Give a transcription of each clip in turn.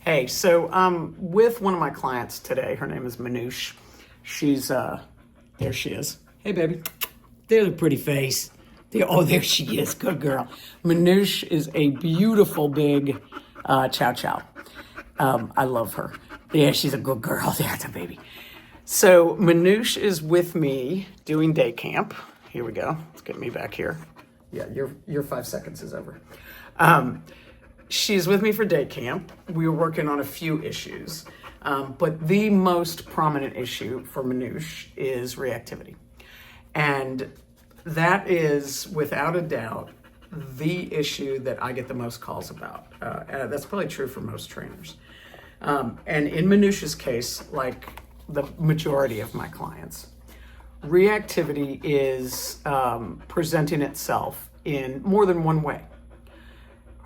Hey, so I'm with one of my clients today. Her name is Manoush. She's, there she is. Hey, baby. There's a pretty face. There she is. Good girl. Manoush is a beautiful big chow chow. I love her. Yeah, she's a good girl. There's a baby. So Manoush is with me doing day camp. Here we go. Let's get me back here. Yeah, your 5 seconds is over. She's with me for day camp. We were working on a few issues, but the most prominent issue for Manoush is reactivity. And that is, without a doubt, the issue that I get the most calls about. That's probably true for most trainers. And in Manoush's case, like the majority of my clients, reactivity is presenting itself in more than one way.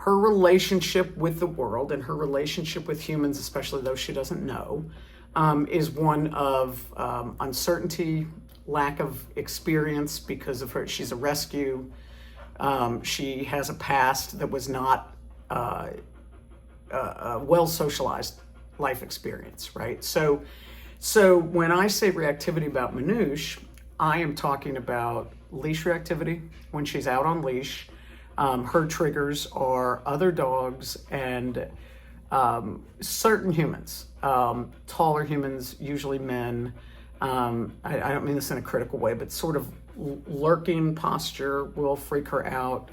Her relationship with the world and her relationship with humans, especially those she doesn't know, is one of uncertainty, lack of experience because of her. She's a rescue. She has a past that was not a well-socialized life experience, right? So when I say reactivity about Manoush, I am talking about leash reactivity when she's out on leash. Her triggers are other dogs and certain humans, taller humans, usually men. I don't mean this in a critical way, but sort of lurking posture will freak her out.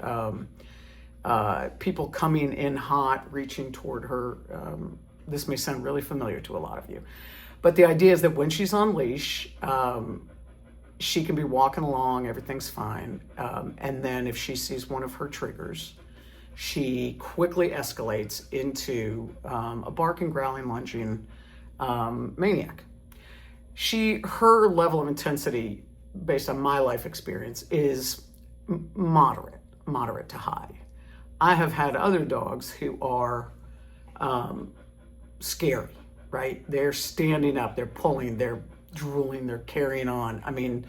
People coming in hot, reaching toward her. This may sound really familiar to a lot of you. But the idea is that when she's on leash, she can be walking along, everything's fine. And then if she sees one of her triggers, she quickly escalates into a barking, growling, lunging maniac. Her level of intensity, based on my life experience, is moderate to high. I have had other dogs who are scary, right? They're standing up, they're pulling, they're drooling, they're carrying on. I mean,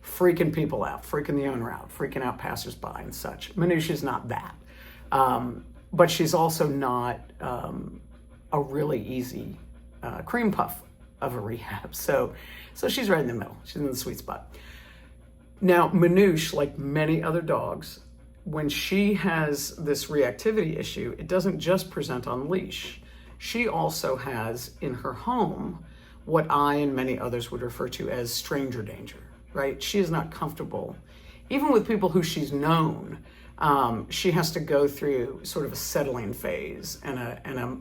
freaking people out, freaking the owner out, freaking out passersby and such. Manoush is not that. But she's also not a really easy cream puff of a rehab. So she's right in the middle. She's in the sweet spot. Now, Manoush, like many other dogs, when she has this reactivity issue, it doesn't just present on leash. She also has in her home what I and many others would refer to as stranger danger, right? She is not comfortable. Even with people who she's known, she has to go through sort of a settling phase and a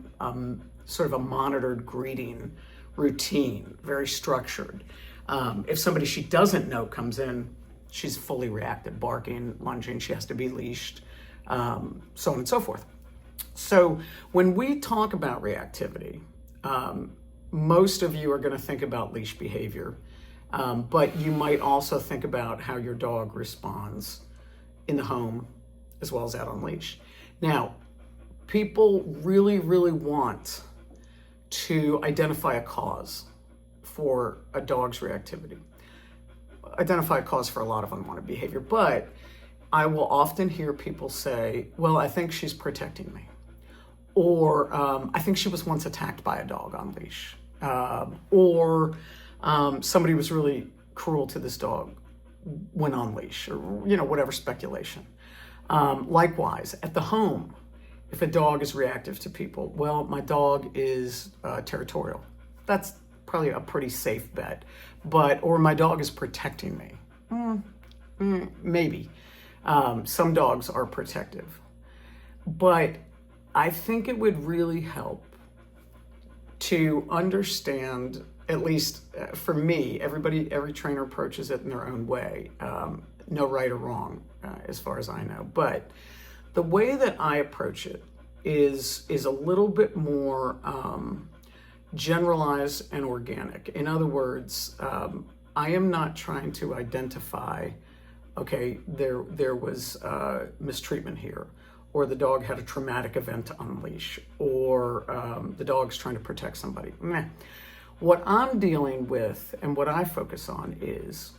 sort of a monitored greeting routine, very structured. If somebody she doesn't know comes in, she's fully reactive, barking, lunging, she has to be leashed, so on and so forth. So when we talk about reactivity, most of you are going to think about leash behavior, but you might also think about how your dog responds in the home as well as out on leash. Now, people really, really want to identify a cause for a dog's reactivity, identify a cause for a lot of unwanted behavior, but I will often hear people say, well, I think she's protecting me. Or I think she was once attacked by a dog on leash. Or somebody was really cruel to this dog when on leash, or whatever speculation. Likewise, at the home, if a dog is reactive to people, well, my dog is territorial. That's probably a pretty safe bet. Or my dog is protecting me. Maybe. Some dogs are protective. But I think it would really help to understand, at least for me, every trainer approaches it in their own way. No right or wrong, as far as I know. But the way that I approach it is a little bit more generalized and organic. In other words, I am not trying to identify, okay, there was mistreatment here, or the dog had a traumatic event on leash, or the dog's trying to protect somebody. Meh. What I'm dealing with and what I focus on is,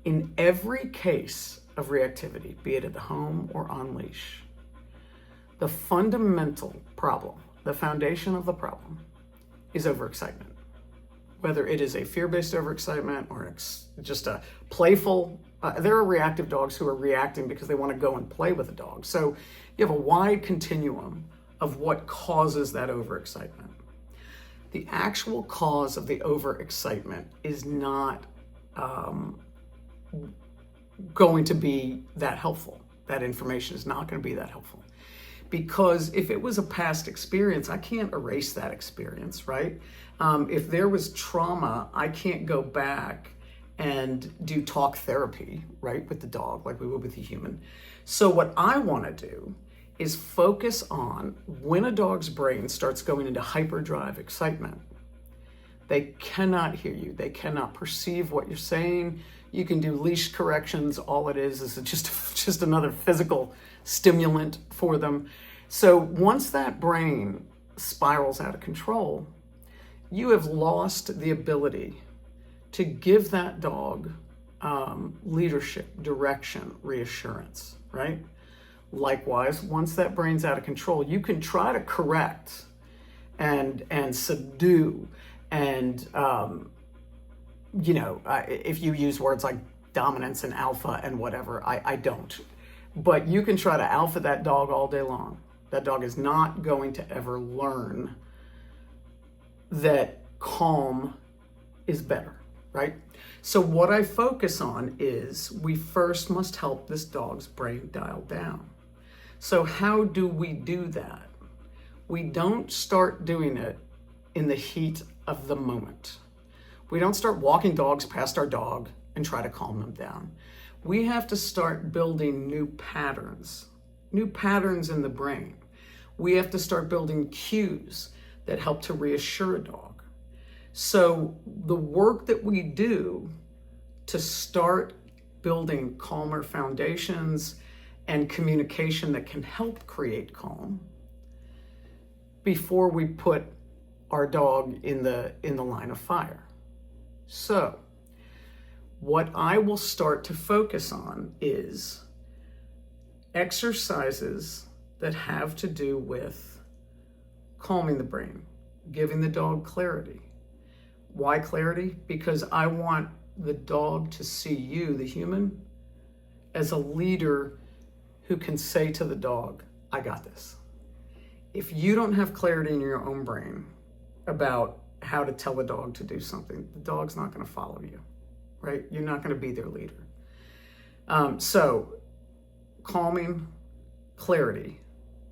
in every case of reactivity, be it at the home or on leash, the fundamental problem the foundation of the problem is overexcitement. Whether it is a fear-based overexcitement or just a playful, there are reactive dogs who are reacting because they want to go and play with a dog. So you have a wide continuum of what causes that overexcitement. The actual cause of the overexcitement is not going to be that helpful. That information is not going to be that helpful. Because if it was a past experience, I can't erase that experience, right? If there was trauma, I can't go back and do talk therapy, right, with the dog like we would with a human. So what I want to do is focus on when a dog's brain starts going into hyperdrive excitement. They cannot hear you. They cannot perceive what you're saying. You can do leash corrections. All it is just another physical stimulant for them. So once that brain spirals out of control, you have lost the ability to give that dog leadership, direction, reassurance, right? Likewise, once that brain's out of control, you can try to correct and subdue and, if you use words like dominance and alpha and whatever, I don't. But you can try to alpha that dog all day long. That dog is not going to ever learn that calm is better, right? So what I focus on is we first must help this dog's brain dial down. So how do we do that? We don't start doing it in the heat of the moment. We don't start walking dogs past our dog and try to calm them down. We have to start building new patterns in the brain. We have to start building cues that help to reassure a dog. So the work that we do to start building calmer foundations and communication that can help create calm before we put our dog in the line of fire. So what I will start to focus on is exercises that have to do with calming the brain, giving the dog clarity. Why clarity? Because I want the dog to see you, the human, as a leader who can say to the dog, I got this. If you don't have clarity in your own brain about how to tell a dog to do something, the dog's not going to follow you, right? You're not going to be their leader. So calming, clarity.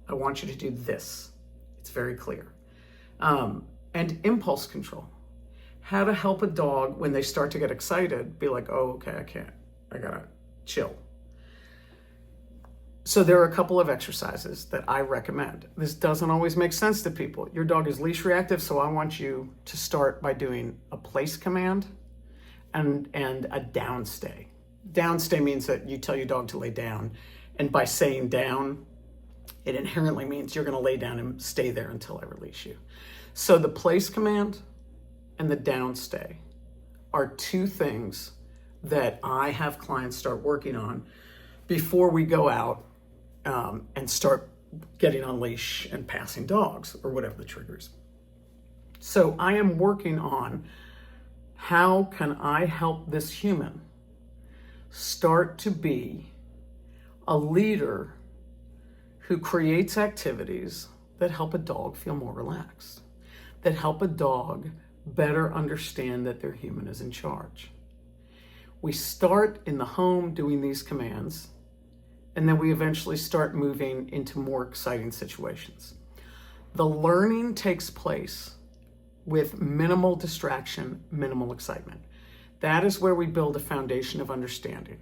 I want you to do this. It's very clear. And impulse control. How to help a dog when they start to get excited, be like, oh, okay, I can't. I gotta chill. So there are a couple of exercises that I recommend. This doesn't always make sense to people. Your dog is leash reactive, so I want you to start by doing a place command and a downstay. Downstay means that you tell your dog to lay down, and by saying down, it inherently means you're going to lay down and stay there until I release you. So the place command and the downstay are two things that I have clients start working on before we go out and start getting on leash and passing dogs or whatever the triggers. So I am working on how can I help this human start to be a leader who creates activities that help a dog feel more relaxed, that help a dog better understand that their human is in charge. We start in the home doing these commands, and then we eventually start moving into more exciting situations. The learning takes place with minimal distraction, minimal excitement. That is where we build a foundation of understanding.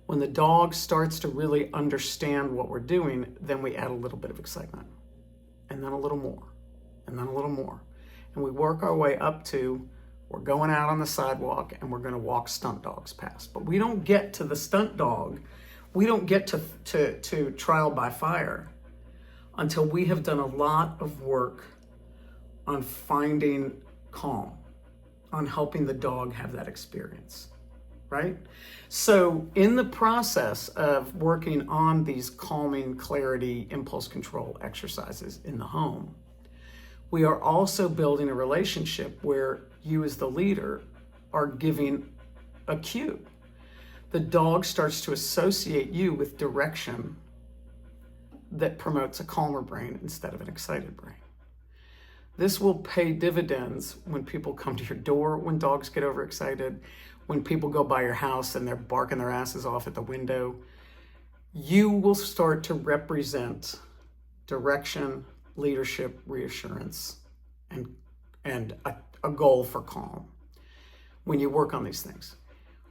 When the dog starts to really understand what we're doing, then we add a little bit of excitement, and then a little more, and then a little more. And we work our way up to, we're going out on the sidewalk and we're going to walk stunt dogs past. But we don't get to the stunt dog, we don't get to trial by fire until we have done a lot of work on finding calm, on helping the dog have that experience, right? So in the process of working on these calming, clarity, impulse control exercises in the home, we are also building a relationship where you as the leader are giving a cue. The dog starts to associate you with direction that promotes a calmer brain instead of an excited brain. This will pay dividends when people come to your door, when dogs get overexcited, when people go by your house and they're barking their asses off at the window. You will start to represent direction, leadership, reassurance, and a goal for calm when you work on these things.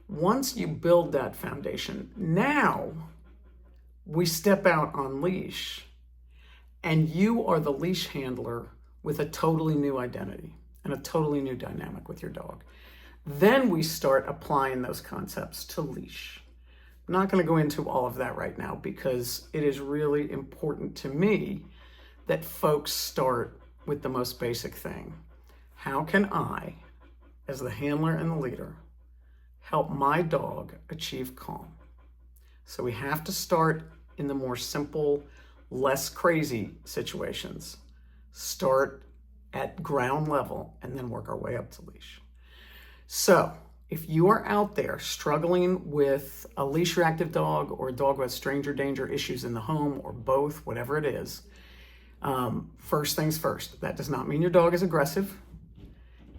Once you build that foundation, now we step out on leash, and you are the leash handler with a totally new identity and a totally new dynamic with your dog. Then we start applying those concepts to leash. I'm not going to go into all of that right now because it is really important to me that folks start with the most basic thing. How can I, as the handler and the leader, help my dog achieve calm? So we have to start in the more simple, less crazy situations. Start at ground level and then work our way up to leash. So if you are out there struggling with a leash reactive dog or a dog who has stranger danger issues in the home or both, whatever it is, first things first, that does not mean your dog is aggressive.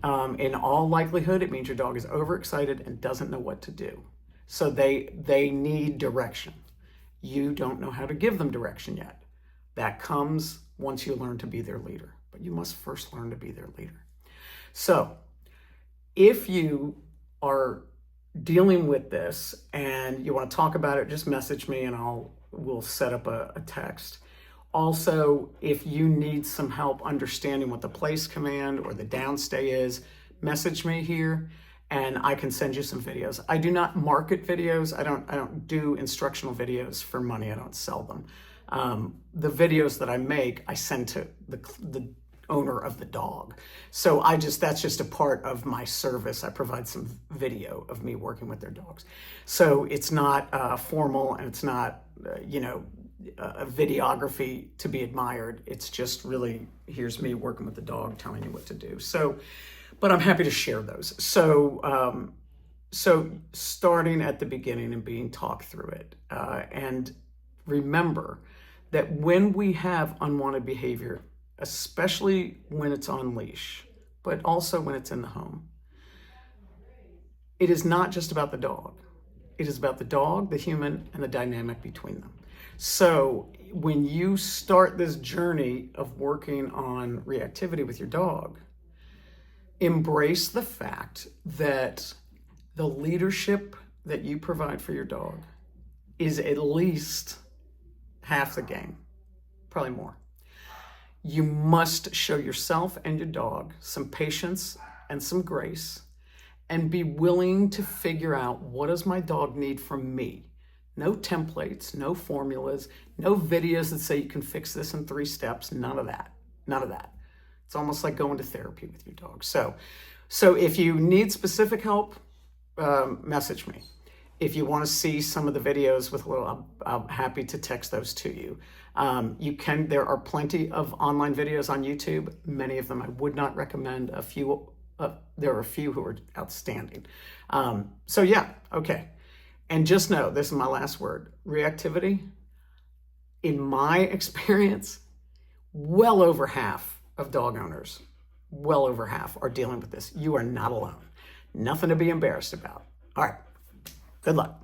In all likelihood, it means your dog is overexcited and doesn't know what to do. So they need direction. You don't know how to give them direction yet. That comes once you learn to be their leader, but you must first learn to be their leader. So if you are dealing with this and you want to talk about it, just message me and we'll set up a text. Also, if you need some help understanding what the place command or the downstay is, message me here and I can send you some videos. I do not market videos. I don't do instructional videos for money. I don't sell them. The videos that I make, I send to the owner of the dog. So that's just a part of my service. I provide some video of me working with their dogs. So it's not formal and it's not, a videography to be admired. It's just really, here's me working with the dog, telling you what to do. So, but I'm happy to share those. So starting at the beginning and being talked through it. And remember that when we have unwanted behavior, especially when it's on leash, but also when it's in the home, it is not just about the dog. It is about the dog, the human, and the dynamic between them. So when you start this journey of working on reactivity with your dog, embrace the fact that the leadership that you provide for your dog is at least half the game, probably more. You must show yourself and your dog some patience and some grace and be willing to figure out, what does my dog need from me? No templates, no formulas, no videos that say you can fix this in 3 steps, none of that, none of that. It's almost like going to therapy with your dog. So if you need specific help, message me. If you want to see some of the videos with a little, I'm happy to text those to you. There are plenty of online videos on YouTube. Many of them I would not recommend. There are a few who are outstanding. Okay. And just know, this is my last word, reactivity, in my experience, well over half of dog owners, well over half are dealing with this. You are not alone. Nothing to be embarrassed about. All right. Good luck.